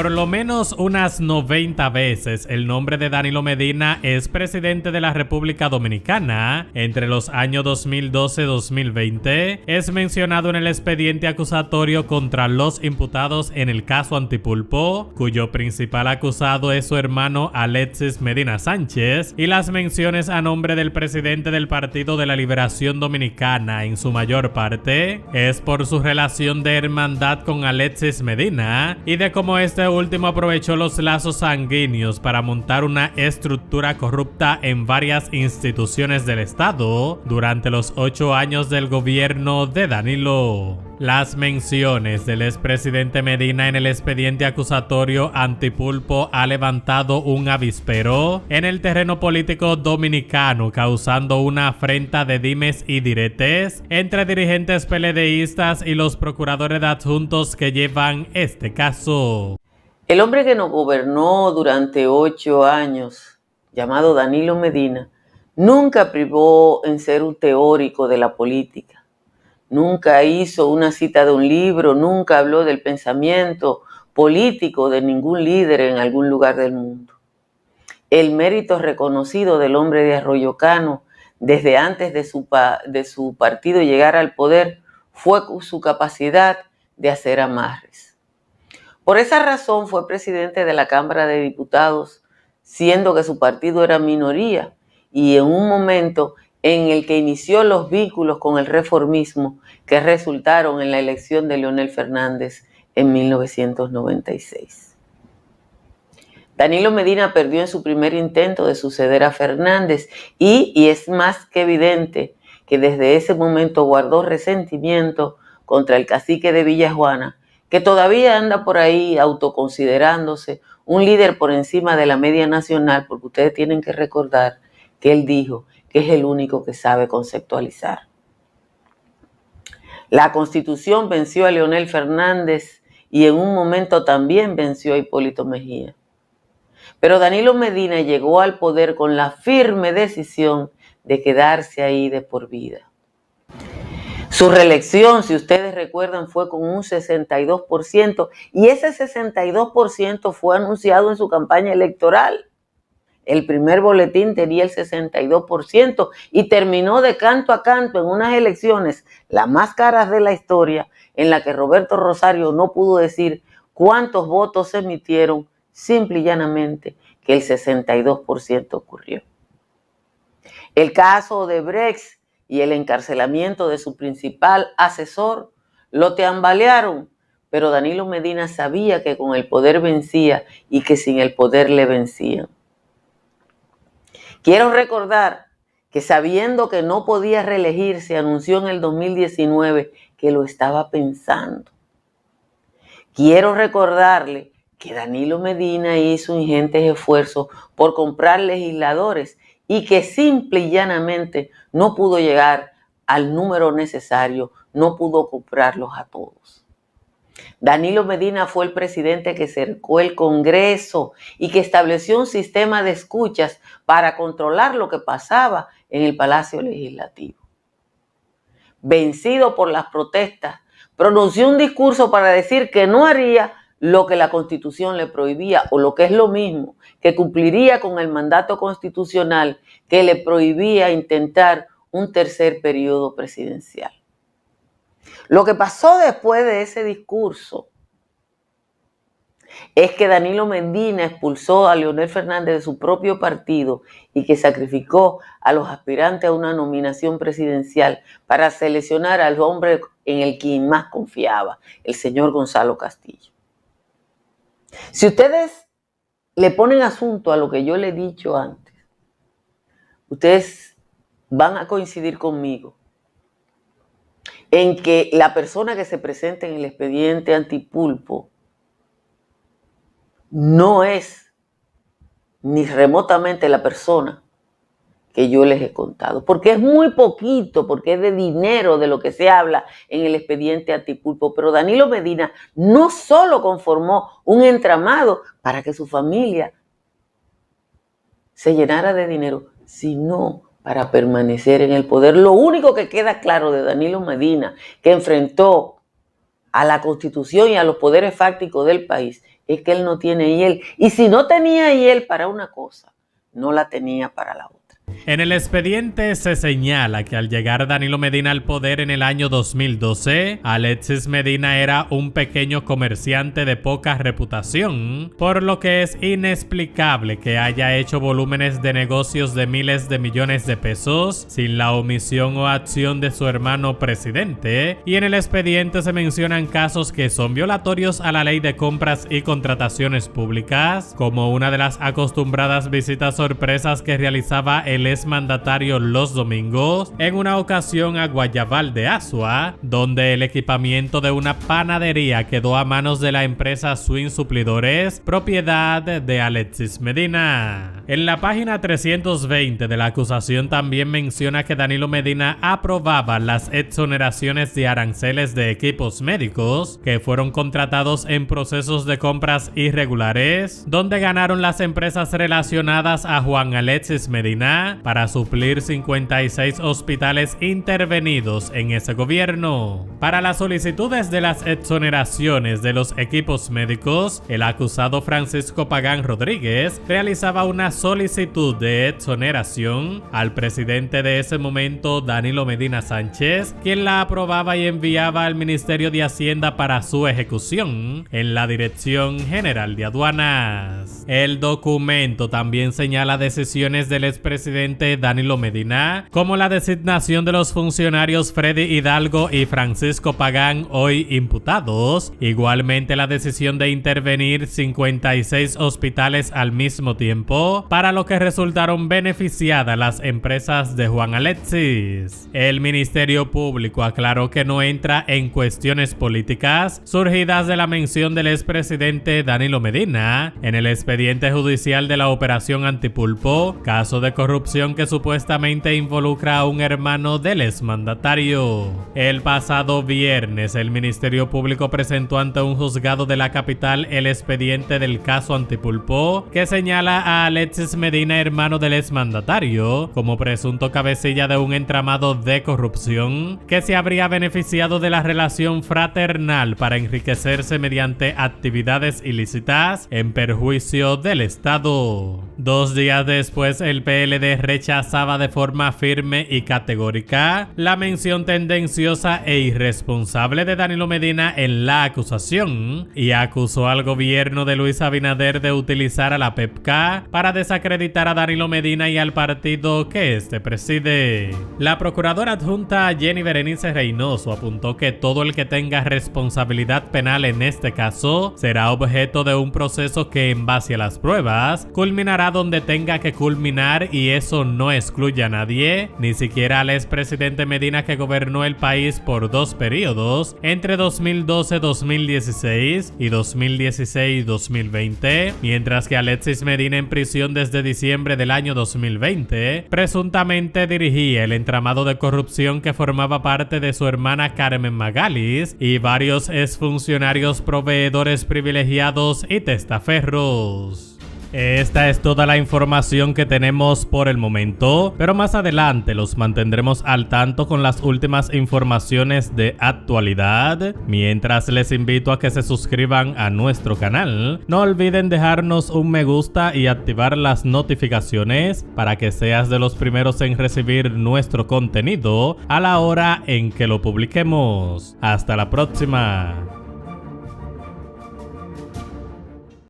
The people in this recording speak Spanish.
Por lo menos unas 90 veces el nombre de Danilo Medina, expresidente de la República Dominicana, entre los años 2012-2020, es mencionado en el expediente acusatorio contra los imputados en el caso Antipulpo, cuyo principal acusado es su hermano Alexis Medina Sánchez, y las menciones a nombre del presidente del Partido de la Liberación Dominicana, en su mayor parte, es por su relación de hermandad con Alexis Medina y de cómo este último aprovechó los lazos sanguíneos para montar una estructura corrupta en varias instituciones del Estado durante los 8 años del gobierno de Danilo. Las menciones del expresidente Medina en el expediente acusatorio Antipulpo ha levantado un avispero en el terreno político dominicano, causando una afrenta de dimes y diretes entre dirigentes PLDistas y los procuradores adjuntos que llevan este caso. El hombre que nos gobernó durante 8 años, llamado Danilo Medina, nunca privó en ser un teórico de la política. Nunca hizo una cita de un libro, nunca habló del pensamiento político de ningún líder en algún lugar del mundo. El mérito reconocido del hombre de Arroyo Cano, desde antes de su partido llegar al poder, fue su capacidad de hacer amarres. Por esa razón fue presidente de la Cámara de Diputados, siendo que su partido era minoría, y en un momento en el que inició los vínculos con el reformismo que resultaron en la elección de Leonel Fernández en 1996. Danilo Medina perdió en su primer intento de suceder a Fernández y es más que evidente que desde ese momento guardó resentimiento contra el cacique de Villajuana, que todavía anda por ahí autoconsiderándose un líder por encima de la media nacional, porque ustedes tienen que recordar que él dijo que es el único que sabe conceptualizar. La Constitución venció a Leonel Fernández y en un momento también venció a Hipólito Mejía. Pero Danilo Medina llegó al poder con la firme decisión de quedarse ahí de por vida. Su reelección, si ustedes recuerdan, fue con un 62% y ese 62% fue anunciado en su campaña electoral. El primer boletín tenía el 62% y terminó de canto a canto en unas elecciones, las más caras de la historia, en la que Roberto Rosario no pudo decir cuántos votos se emitieron, simple y llanamente que el 62% ocurrió. El caso de Brecht y el encarcelamiento de su principal asesor lo tambalearon, pero Danilo Medina sabía que con el poder vencía y que sin el poder le vencían. Quiero recordar que sabiendo que no podía reelegirse, anunció en el 2019 que lo estaba pensando. Quiero recordarle que Danilo Medina hizo ingentes esfuerzos por comprar legisladores y que simple y llanamente no pudo llegar al número necesario, no pudo comprarlos a todos. Danilo Medina fue el presidente que cercó el Congreso y que estableció un sistema de escuchas para controlar lo que pasaba en el Palacio Legislativo. Vencido por las protestas, pronunció un discurso para decir que no haría lo que la Constitución le prohibía, o lo que es lo mismo, que cumpliría con el mandato constitucional que le prohibía intentar un tercer periodo presidencial. Lo que pasó después de ese discurso es que Danilo Medina expulsó a Leonel Fernández de su propio partido y que sacrificó a los aspirantes a una nominación presidencial para seleccionar al hombre en el que más confiaba, el señor Gonzalo Castillo. Si ustedes le ponen asunto a lo que yo le he dicho antes, ustedes van a coincidir conmigo en que la persona que se presenta en el expediente Antipulpo no es ni remotamente la persona que yo les he contado, porque es muy poquito, porque es de dinero de lo que se habla en el expediente Antipulpo. Pero Danilo Medina no solo conformó un entramado para que su familia se llenara de dinero, sino para permanecer en el poder. Lo único que queda claro de Danilo Medina, que enfrentó a la Constitución y a los poderes fácticos del país, es que él no tiene hiel. Y si no tenía hiel para una cosa, no la tenía para la otra. En el expediente se señala que al llegar Danilo Medina al poder en el año 2012, Alexis Medina era un pequeño comerciante de poca reputación, por lo que es inexplicable que haya hecho volúmenes de negocios de miles de millones de pesos sin la omisión o acción de su hermano presidente, y en el expediente se mencionan casos que son violatorios a la ley de compras y contrataciones públicas, como una de las acostumbradas visitas sorpresas que realizaba el exmandatario los domingos en una ocasión a Guayabal de Azua, donde el equipamiento de una panadería quedó a manos de la empresa Swing Suplidores, propiedad de Alexis Medina. En la página 320 de la acusación también menciona que Danilo Medina aprobaba las exoneraciones de aranceles de equipos médicos que fueron contratados en procesos de compras irregulares, donde ganaron las empresas relacionadas a Juan Alexis Medina para suplir 56 hospitales intervenidos en ese gobierno. Para las solicitudes de las exoneraciones de los equipos médicos, el acusado Francisco Pagán Rodríguez realizaba una solicitud de exoneración al presidente de ese momento, Danilo Medina Sánchez, quien la aprobaba y enviaba al Ministerio de Hacienda para su ejecución en la Dirección General de Aduanas. El documento también señala decisiones del expresidente Danilo Medina, como la designación de los funcionarios Freddy Hidalgo y Francisco Pagán, hoy imputados, igualmente la decisión de intervenir 56 hospitales al mismo tiempo, para lo que resultaron beneficiadas las empresas de Juan Alexis. El Ministerio Público aclaró que no entra en cuestiones políticas surgidas de la mención del expresidente Danilo Medina en el expediente judicial de la Operación Antipulpo, caso de corrupción que supuestamente involucra a un hermano del exmandatario. El pasado viernes, el Ministerio Público presentó ante un juzgado de la capital el expediente del caso Antipulpo, que señala a Alexis Medina, hermano del exmandatario, como presunto cabecilla de un entramado de corrupción que se habría beneficiado de la relación fraternal para enriquecerse mediante actividades ilícitas en perjuicio del Estado. 2 días después, el PLD rechazaba de forma firme y categórica la mención tendenciosa e irresponsable de Danilo Medina en la acusación y acusó al gobierno de Luis Abinader de utilizar a la PEPCA para desacreditar a Danilo Medina y al partido que este preside. La procuradora adjunta Jenny Berenice Reynoso apuntó que todo el que tenga responsabilidad penal en este caso será objeto de un proceso que, en base a las pruebas, culminará donde tenga que culminar, y eso no excluye a nadie, ni siquiera al expresidente Medina, que gobernó el país por 2 periodos entre 2012-2016 y 2016-2020, mientras que Alexis Medina, en prisión desde diciembre del año 2020, presuntamente dirigía el entramado de corrupción que formaba parte de su hermana Carmen Magalis y varios exfuncionarios, proveedores privilegiados y testaferros. Esta es toda la información que tenemos por el momento, pero más adelante los mantendremos al tanto con las últimas informaciones de actualidad. Mientras, les invito a que se suscriban a nuestro canal. No olviden dejarnos un me gusta y activar las notificaciones para que seas de los primeros en recibir nuestro contenido a la hora en que lo publiquemos. Hasta la próxima.